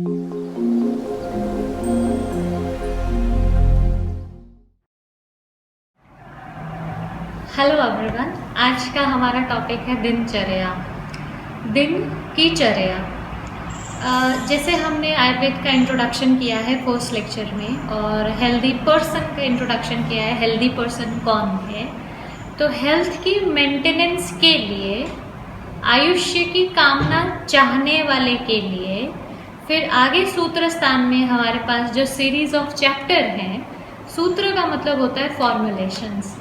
Hello everyone, आज का हमारा टॉपिक है दिनचर्या। दिन की चर्या। जैसे हमने आयुर्वेद का इंट्रोडक्शन किया है फर्स्ट लेक्चर में, और हेल्दी पर्सन का इंट्रोडक्शन किया है, हेल्दी पर्सन कौन है। तो हेल्थ की मेंटेनेंस के लिए, आयुष्य की कामना चाहने वाले के लिए, फिर आगे सूत्र स्थान में हमारे पास जो सीरीज ऑफ चैप्टर हैं, सूत्र का मतलब होता है फॉर्मुलेशंस।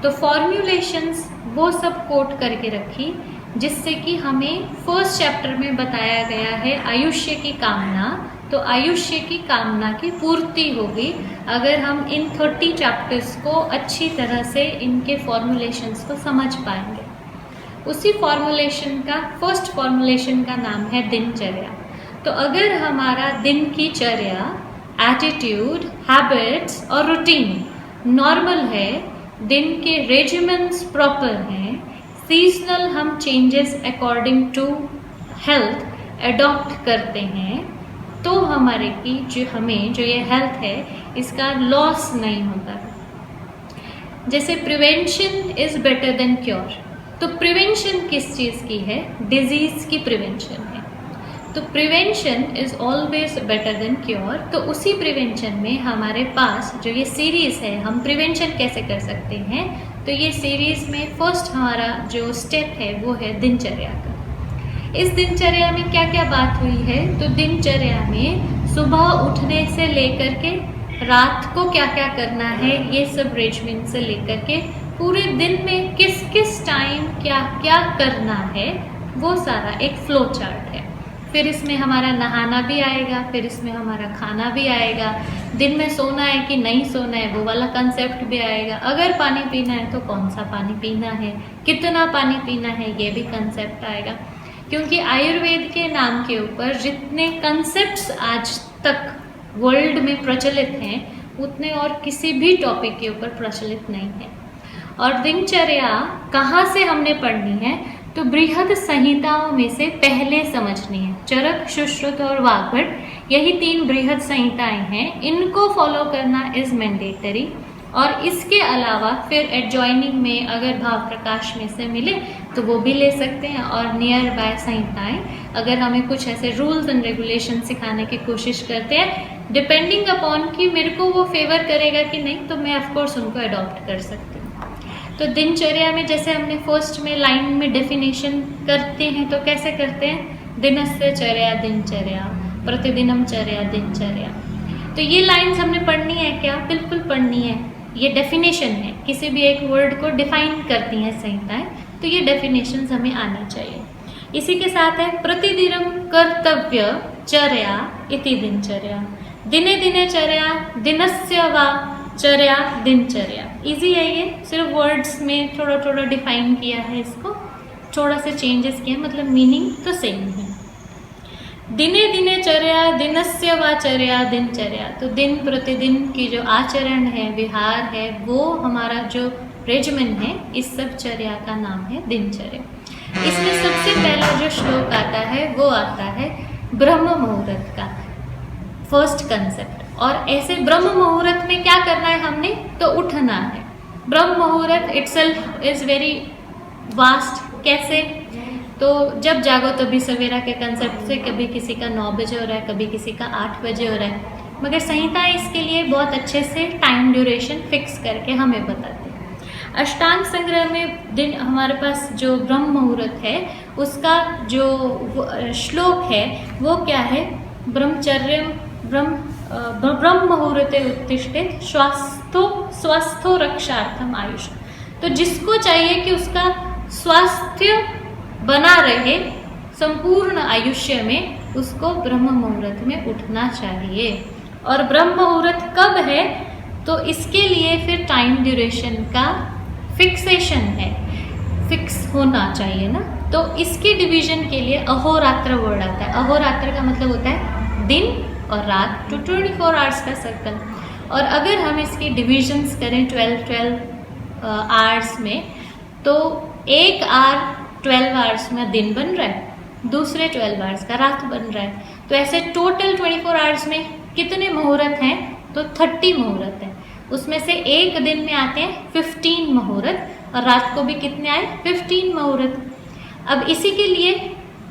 तो फॉर्मुलेशंस वो सब कोट करके रखी, जिससे कि हमें फर्स्ट चैप्टर में बताया गया है आयुष्य की कामना। तो आयुष्य की कामना की पूर्ति होगी अगर हम इन 30 चैप्टर्स को अच्छी तरह से इनके फॉर्मुलेशंस को समझ पाएंगे। उसी फॉर्मुलेशन का फर्स्ट फॉर्मुलेशन का नाम है दिनचर्या। तो अगर हमारा दिन की चर्या, एटीट्यूड, हैबिट्स और रूटीन नॉर्मल है, दिन के रेजिमेंट्स प्रॉपर हैं, सीजनल हम changes according to health adopt करते हैं, तो हमारे की जो ये हेल्थ है इसका लॉस नहीं होता। जैसे prevention is better than cure. तो प्रिवेंशन किस चीज़ की है? डिजीज की प्रिवेंशन है। तो prevention is always better than cure. तो उसी प्रिवेंशन में हमारे पास जो ये सीरीज है, हम प्रिवेंशन कैसे कर सकते हैं, तो ये सीरीज में फर्स्ट हमारा जो स्टेप है वो है दिनचर्या का। इस दिनचर्या में क्या क्या बात हुई है? तो दिनचर्या में सुबह उठने से लेकर के रात को क्या क्या करना है, ये सब रेजिमेंट से लेकर के पूरे दिन में किस किस टाइम क्या क्या करना है, वो सारा एक फ्लो चार्ट है। फिर इसमें हमारा नहाना भी आएगा, फिर इसमें हमारा खाना भी आएगा, दिन में सोना है कि नहीं सोना है वो वाला कंसेप्ट भी आएगा, अगर पानी पीना है तो कौन सा पानी पीना है, कितना पानी पीना है, ये भी कंसेप्ट आएगा। क्योंकि आयुर्वेद के नाम के ऊपर जितने कंसेप्ट्स आज तक वर्ल्ड में प्रचलित हैं, उतने और किसी भी टॉपिक के ऊपर प्रचलित नहीं है। और दिनचर्या कहाँ से हमने पढ़नी है? तो बृहद संहिताओं में से पहले समझनी है। चरक, सुश्रुत और वाग्भट, यही 3 बृहद संहिताएं हैं, इनको फॉलो करना इज मैंडेटरी। और इसके अलावा फिर एडजॉइनिंग में अगर भाव प्रकाश में से मिले तो वो भी ले सकते हैं, और नियर बाय संहिताएं अगर हमें कुछ ऐसे रूल्स एंड रेगुलेशन सिखाने की कोशिश करते हैं, डिपेंडिंग अपॉन कि मेरे को वो फेवर करेगा कि नहीं, तो मैं ऑफकोर्स उनको अडॉप्ट कर सकती हूँ। तो दिनचर्या में जैसे हमने फर्स्ट में लाइन में डेफिनेशन करते हैं, तो कैसे करते हैं? दिनस्य चर्या दिनचर्या, प्रतिदिनम चर्या दिनचर्या। तो ये लाइंस हमने पढ़नी है क्या? बिल्कुल पढ़नी है। ये डेफिनेशन है, किसी भी एक वर्ड को डिफाइन करती हैं संहिताएं, तो ये डेफिनेशंस हमें आनी चाहिए। इसी के साथ है प्रतिदिनम कर्तव्य चर्या इति दिनचर्या। दिने दिने चर्या, दिनस्य वा चर्या दिनचर्या। इजी है ये, सिर्फ वर्ड्स में थोड़ा थोड़ा डिफाइन किया है, इसको थोड़ा से चेंजेस किया, मतलब मीनिंग तो सेम है। दिने दिने चर्या, दिनस्य वा चर्या दिनचर्या। तो दिन प्रतिदिन की जो आचरण है, विहार है, वो हमारा जो रेजिमेन है, इस सब चर्या का नाम है दिनचर्या। इसमें सबसे पहला जो श्लोक आता है वो आता है ब्रह्म मुहूर्त का, फर्स्ट कंसेप्ट। और ऐसे ब्रह्म मुहूर्त में क्या करना है हमने? तो उठना है। ब्रह्म मुहूर्त इटसेल्फ इज वेरी वास्ट। कैसे? तो जब जागो तभी सवेरा के कंसेप्ट से कभी किसी का 9 बजे हो रहा है, कभी किसी का 8 बजे हो रहा है, मगर संहिता इसके लिए बहुत अच्छे से टाइम ड्यूरेशन फिक्स करके हमें बताती है। अष्टांग संग्रह में दिन हमारे पास जो ब्रह्म मुहूर्त है उसका जो श्लोक है वो क्या है? ब्रह्मचर्यम ब्रह्म मुहूर्ते उत्तिष्ठेत स्वास्थो रक्षार्थम आयुष। तो जिसको चाहिए कि उसका स्वास्थ्य बना रहे संपूर्ण आयुष्य में, उसको ब्रह्म मुहूर्त में उठना चाहिए। और ब्रह्म मुहूर्त कब है? तो इसके लिए फिर टाइम ड्यूरेशन का फिक्सेशन है, फिक्स होना चाहिए ना। तो इसके डिवीजन के लिए अहोरात्र वर्ड आता है। अहोरात्र का मतलब होता है दिन और रात, 24 आवर्स का सर्कल। और अगर हम इसके डिविजन्स करें 12 आवर्स में, तो एक आवर 12 आवर्स में दिन बन रहा है, दूसरे 12 आवर्स का रात बन रहा है। तो ऐसे टोटल 24 आवर्स में कितने मुहूर्त हैं? तो 30 मुहूर्त हैं। उसमें से एक दिन में आते हैं 15 मुहूर्त और रात को भी कितने आए? 15 मुहूर्त। अब इसी के लिए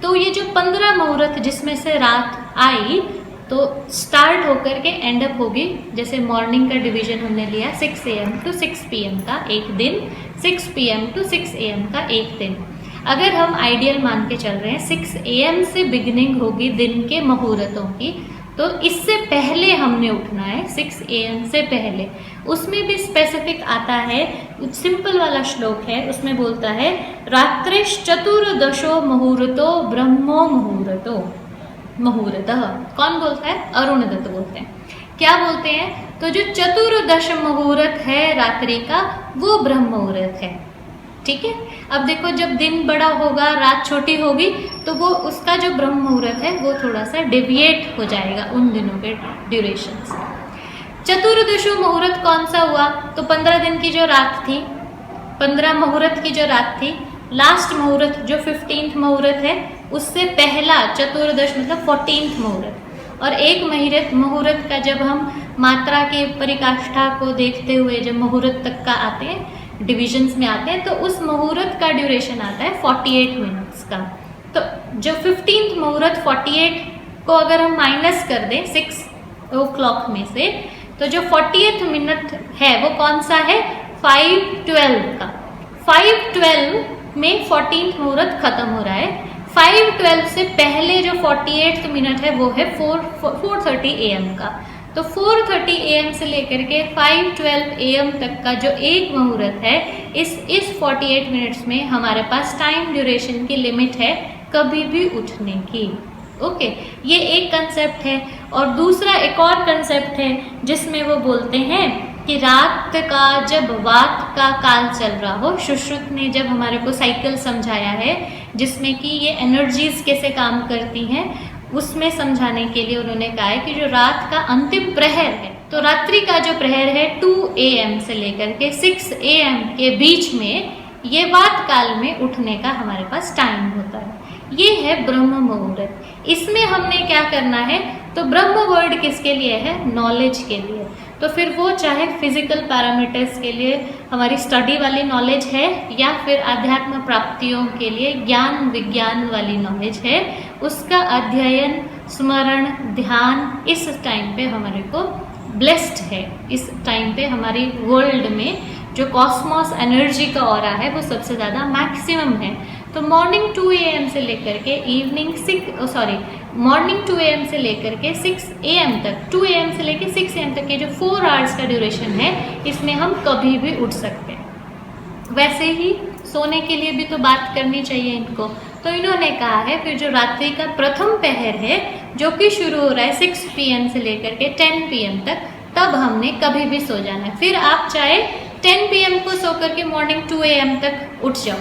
तो ये जो 15 मुहूर्त जिसमें से रात आई तो स्टार्ट होकर के एंड अप होगी, जैसे मॉर्निंग का डिवीजन हमने लिया 6 AM टू 6 PM का एक दिन, 6 PM टू 6 AM का एक दिन। अगर हम आइडियल मान के चल रहे हैं 6 AM से बिगिनिंग होगी दिन के मुहूर्तों की, तो इससे पहले हमने उठना है 6 AM से पहले। उसमें भी स्पेसिफिक आता है, सिंपल वाला श्लोक है, उसमें बोलता है रात्रिश्चतुर्दशो मुहूर्तो ब्रह्मो मुहूर्तो मुहूर्तः। कौन बोलता है? अरुण दत्त बोलते हैं। क्या बोलते हैं? तो जो चतुर्दश मुहूर्त है रात्रि का वो ब्रह्म मुहूर्त है। ठीक है। अब देखो जब दिन बड़ा होगा रात छोटी होगी तो वो उसका जो ब्रह्म मुहूर्त है वो थोड़ा सा डेविएट हो जाएगा उन दिनों के ड्यूरेशन से। चतुर्दशो मुहूर्त कौन सा हुआ? तो 15 दिन की जो रात थी, 15 मुहूर्त की जो रात थी, लास्ट मुहूर्त जो 15th मुहूर्त है उससे पहला चतुर्दश मतलब 14th मुहूर्त। और एक मुहूर्त का जब हम मात्रा के परिकाष्ठा को देखते हुए जब मुहूर्त तक का आते हैं, डिविजन्स में आते हैं, तो उस मुहूर्त का ड्यूरेशन आता है 48 मिनट्स का। तो जो 15th मुहूर्त 48 को अगर हम माइनस कर दें 6 o'clock में से, तो जो 40th मिनट है वो कौन सा है? 5:12 का। 5:12 में 14th मुहूर्त खत्म हो रहा है। 5:12 से पहले जो 48th मिनट है वो है 4:30 AM का। तो 4:30 AM से लेकर के 5:12 AM तक का जो एक मुहूर्त है, इस 48 मिनट्स में हमारे पास टाइम ड्यूरेशन की लिमिट है कभी भी उठने की। ओके, ये एक कंसेप्ट है। और दूसरा एक और कंसेप्ट है जिसमें वो बोलते हैं कि रात का जब वात का काल चल रहा हो, सुश्रुत ने जब हमारे को साइकिल समझाया है जिसमें कि ये एनर्जीज कैसे काम करती हैं, उसमें समझाने के लिए उन्होंने कहा है कि जो रात का अंतिम प्रहर है, तो रात्रि का जो प्रहर है 2 AM से लेकर के 6 AM के बीच में ये वात काल में उठने का हमारे पास टाइम होता है। ये है ब्रह्म मुहूर्त। इसमें हमने क्या करना है? तो ब्रह्म वर्ड किसके लिए है? नॉलेज के लिए। तो फिर वो चाहे फिजिकल पैरामीटर्स के लिए हमारी स्टडी वाली नॉलेज है या फिर आध्यात्म प्राप्तियों के लिए ज्ञान विज्ञान वाली नॉलेज है, उसका अध्ययन स्मरण ध्यान इस टाइम पे हमारे को ब्लेस्ड है। इस टाइम पे हमारी वर्ल्ड में जो कॉस्मॉस एनर्जी का ऑरा है वो सबसे ज़्यादा मैक्सिमम है। तो मॉर्निंग 2 AM से लेकर के मॉर्निंग 2 AM से लेकर के 6 AM तक, 2 AM से लेकर 6 AM तक के जो 4 आवर्स का ड्यूरेशन है, इसमें हम कभी भी उठ सकते हैं। वैसे ही सोने के लिए भी तो बात करनी चाहिए इनको। तो इन्होंने कहा है फिर जो रात्रि का प्रथम पहर है जो कि शुरू हो रहा है 6 PM से लेकर के 10 PM तक, तब हमने कभी भी सो जाना है। फिर आप चाहे 10 PM को सो करके मॉर्निंग 2 AM तक उठ जाओ।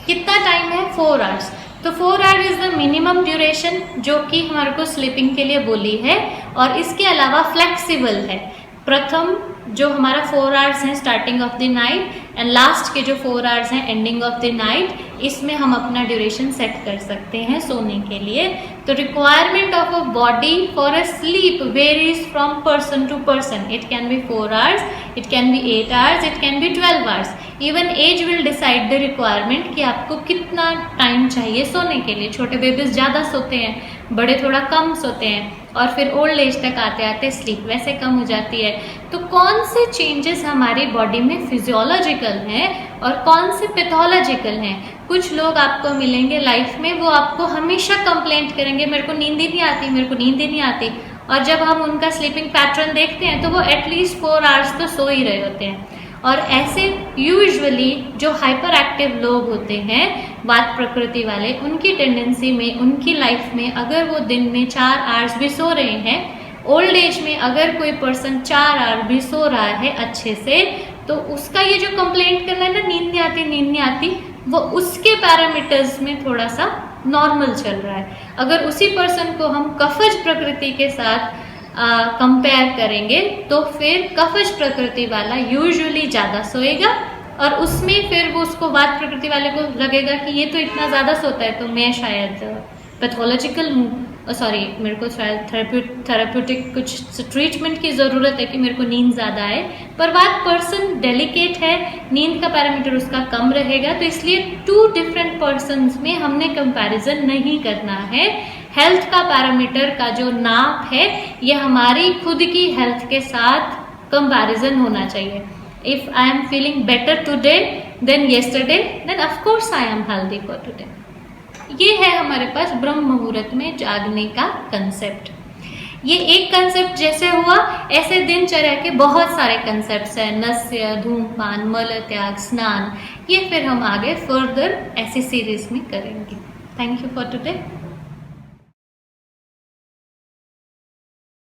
कितना टाइम है? 4 आवर्स। तो 4 hours is the minimum duration जो कि हमारे को स्लीपिंग के लिए बोली है। और इसके अलावा फ्लेक्सिबल है। प्रथम जो हमारा 4 आवर्स हैं starting of the night and last के जो 4 आवर्स हैं एंडिंग ऑफ द नाइट, इसमें हम अपना ड्यूरेशन सेट कर सकते हैं सोने के लिए। तो requirement of a body for a sleep varies from person to person. It can be 4 hours, it can be 8 hours, it can be 12 hours. Even age will decide the requirement कि आपको कितना टाइम चाहिए सोने के लिए। छोटे babies ज़्यादा सोते हैं, बड़े थोड़ा कम सोते हैं, और फिर ओल्ड एज तक आते आते स्लीप वैसे कम हो जाती है। तो कौन से चेंजेस हमारी बॉडी में फिजियोलॉजिकल हैं और कौन से पैथोलॉजिकल हैं? कुछ लोग आपको मिलेंगे लाइफ में, वो आपको हमेशा कंप्लेंट करेंगे मेरे को नींद ही नहीं आती, मेरे को नींद ही नहीं आती। और जब हम उनका स्लीपिंग पैटर्न देखते हैं तो वो एटलीस्ट 4 आवर्स तो सो ही रहे होते हैं। और ऐसे यूजुअली जो हाइपर एक्टिव लोग होते हैं, वात प्रकृति वाले, उनकी टेंडेंसी में, उनकी लाइफ में अगर वो दिन में 4 आवर्स भी सो रहे हैं, ओल्ड एज में अगर कोई पर्सन 4 आवर्स भी सो रहा है अच्छे से, तो उसका ये जो कंप्लेंट करना है ना नींद नहीं आती, वो उसके पैरामीटर्स में थोड़ा सा नॉर्मल चल रहा है। अगर उसी पर्सन को हम कफज प्रकृति के साथ कंपेयर करेंगे तो फिर कफज प्रकृति वाला यूजुअली ज़्यादा सोएगा, और उसमें फिर वो उसको वात प्रकृति वाले को लगेगा कि ये तो इतना ज़्यादा सोता है तो मैं शायद पैथोलॉजिकल हूँ। सॉरी मेरे को शायद थेरेप्यूटिक कुछ ट्रीटमेंट की ज़रूरत है कि मेरे को नींद ज़्यादा आए, पर बात पर्सन डेलिकेट है, नींद का पैरामीटर उसका कम रहेगा, तो इसलिए 2 डिफरेंट पर्सन्स में हमने कंपैरिजन नहीं करना है। हेल्थ का पैरामीटर का जो नाप है ये हमारी खुद की हेल्थ के साथ कंपैरिजन होना चाहिए। If I am feeling better today than yesterday, then of course I am healthy for today. ये है हमारे पास ब्रह्म मुहूर्त में जागने का कंसेप्ट। ये एक कंसेप्ट जैसे हुआ, ऐसे दिनचर्या के बहुत सारे कंसेप्ट्स हैं, नस्य, धूमपान, मल त्याग, स्नान। ये फिर हम आगे फर्दर ऐसी सीरीज में करेंगे। Thank you for today.